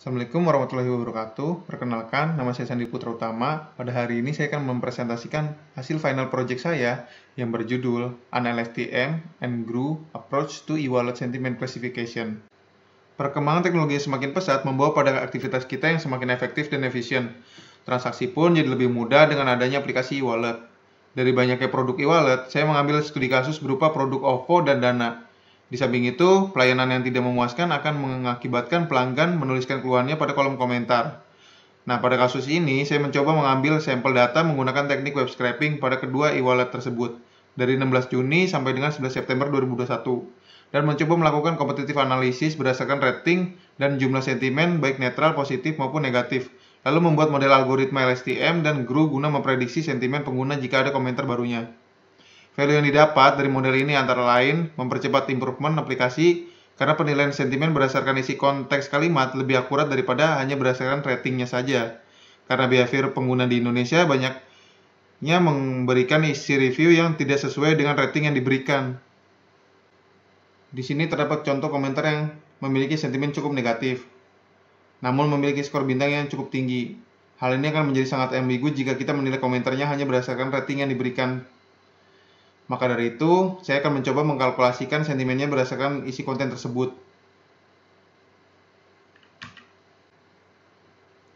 Assalamualaikum warahmatullahi wabarakatuh. Perkenalkan, nama saya Sandi Putra Utama. Pada hari ini saya akan mempresentasikan hasil final project saya yang berjudul An LSTM and GRU Approach to E-Wallet Sentiment Classification. Perkembangan teknologi yang semakin pesat membawa pada aktivitas kita yang semakin efektif dan efisien. Transaksi pun jadi lebih mudah dengan adanya aplikasi e-wallet. Dari banyaknya produk e-wallet, saya mengambil studi kasus berupa produk OVO dan Dana. Di samping itu, pelayanan yang tidak memuaskan akan mengakibatkan pelanggan menuliskan keluhannya pada kolom komentar. Nah, pada kasus ini, saya mencoba mengambil sampel data menggunakan teknik web scraping pada kedua e-wallet tersebut, dari 16 Juni sampai dengan 11 September 2021, dan mencoba melakukan kompetitif analisis berdasarkan rating dan jumlah sentimen baik netral, positif, maupun negatif, lalu membuat model algoritma LSTM dan GRU guna memprediksi sentimen pengguna jika ada komentar barunya. Value yang didapat dari model ini antara lain mempercepat improvement aplikasi karena penilaian sentimen berdasarkan isi konteks kalimat lebih akurat daripada hanya berdasarkan ratingnya saja. Karena behavior pengguna di Indonesia banyaknya memberikan isi review yang tidak sesuai dengan rating yang diberikan. Di sini terdapat contoh komentar yang memiliki sentimen cukup negatif, namun memiliki skor bintang yang cukup tinggi. Hal ini akan menjadi sangat ambigu jika kita menilai komentarnya hanya berdasarkan rating yang diberikan. Maka dari itu, saya akan mencoba mengkalkulasikan sentimennya berdasarkan isi konten tersebut.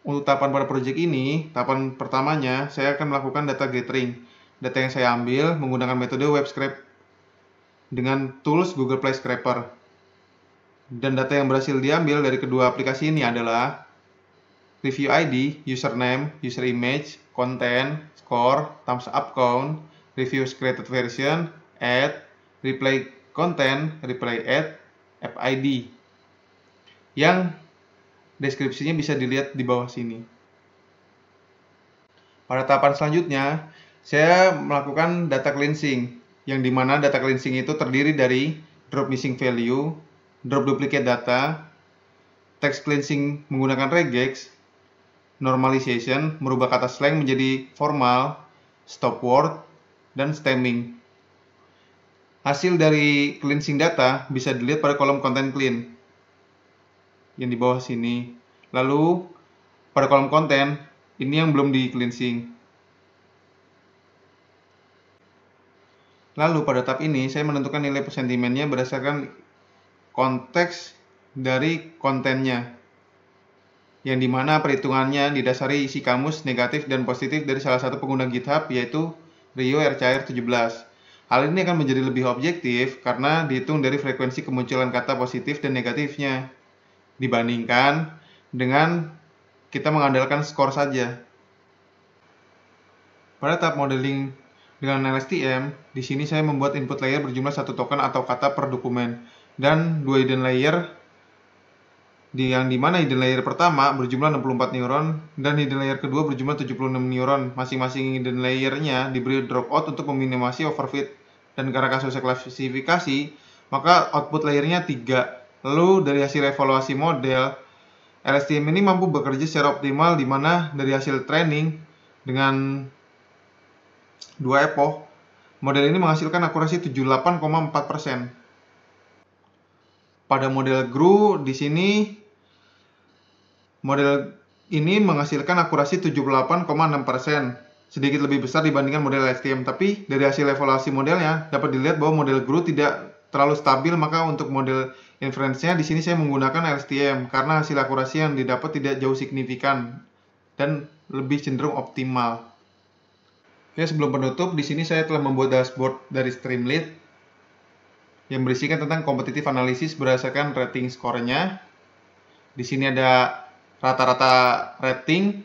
Untuk tahapan pada proyek ini, tahapan pertamanya, saya akan melakukan data gathering. Data yang saya ambil menggunakan metode web scrape dengan tools Google Play Scraper. Dan data yang berhasil diambil dari kedua aplikasi ini adalah review ID, username, user image, konten, score, thumbs up count, reviews created version, add, reply content, reply add, app ID. Yang deskripsinya bisa dilihat di bawah sini. Pada tahapan selanjutnya, saya melakukan data cleansing, yang dimana data cleansing itu terdiri dari drop missing value, drop duplicate data, text cleansing menggunakan regex, normalization, merubah kata slang menjadi formal, stop word, dan stemming. Hasil dari cleansing data bisa dilihat pada kolom content clean yang di bawah sini. Lalu pada kolom konten ini yang belum di cleansing. Lalu pada tab ini saya menentukan nilai sentimennya berdasarkan konteks dari kontennya, yang dimana perhitungannya didasari isi kamus negatif dan positif dari salah satu pengguna GitHub, yaitu Rio RCR 17. Hal ini akan menjadi lebih objektif karena dihitung dari frekuensi kemunculan kata positif dan negatifnya, dibandingkan dengan kita mengandalkan skor saja. Pada tahap modeling dengan LSTM, di sini saya membuat input layer berjumlah 1 token atau kata per dokumen, dan 2 hidden layer, yang dimana hidden layer pertama berjumlah 64 neuron dan hidden layer kedua berjumlah 76 neuron. Masing-masing hidden layernya diberi dropout untuk meminimasi overfit, dan karena kasusnya klasifikasi, maka output layernya 3. Lalu dari hasil evaluasi model, LSTM ini mampu bekerja secara optimal, di mana dari hasil training dengan 2 epoch, model ini menghasilkan akurasi 78,4%. Pada model GRU di sini model ini menghasilkan akurasi 78,6%, sedikit lebih besar dibandingkan model LSTM. Tapi dari hasil evaluasi modelnya dapat dilihat bahwa model GRU tidak terlalu stabil, maka untuk model inference-nya di sini saya menggunakan LSTM karena hasil akurasi yang didapat tidak jauh signifikan dan lebih cenderung optimal. Oke, sebelum penutup, di sini saya telah membuat dashboard dari Streamlit yang berisikan tentang kompetitif analisis berdasarkan rating skornya. Di sini ada rata-rata rating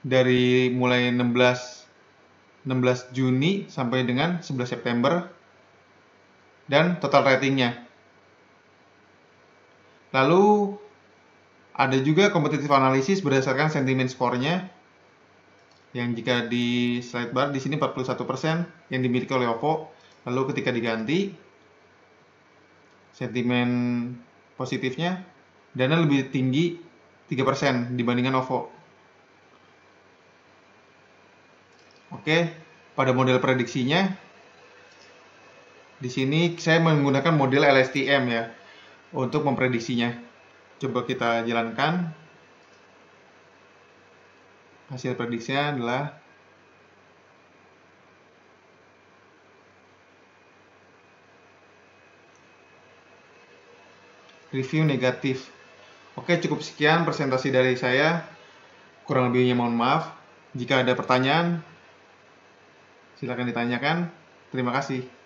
dari mulai 16 Juni sampai dengan 11 September dan total ratingnya. Lalu ada juga kompetitif analisis berdasarkan sentimen skornya, yang jika di slide bar di sini 41% yang dimiliki oleh OVO. Lalu ketika diganti sentimen positifnya, Dana lebih tinggi 3% dibandingkan OVO. Oke, pada model prediksinya di sini saya menggunakan model LSTM ya untuk memprediksinya. Coba kita jalankan. Hasil prediksinya adalah review negatif. Oke, cukup sekian presentasi dari saya. Kurang lebihnya mohon maaf. Jika ada pertanyaan, silakan ditanyakan. Terima kasih.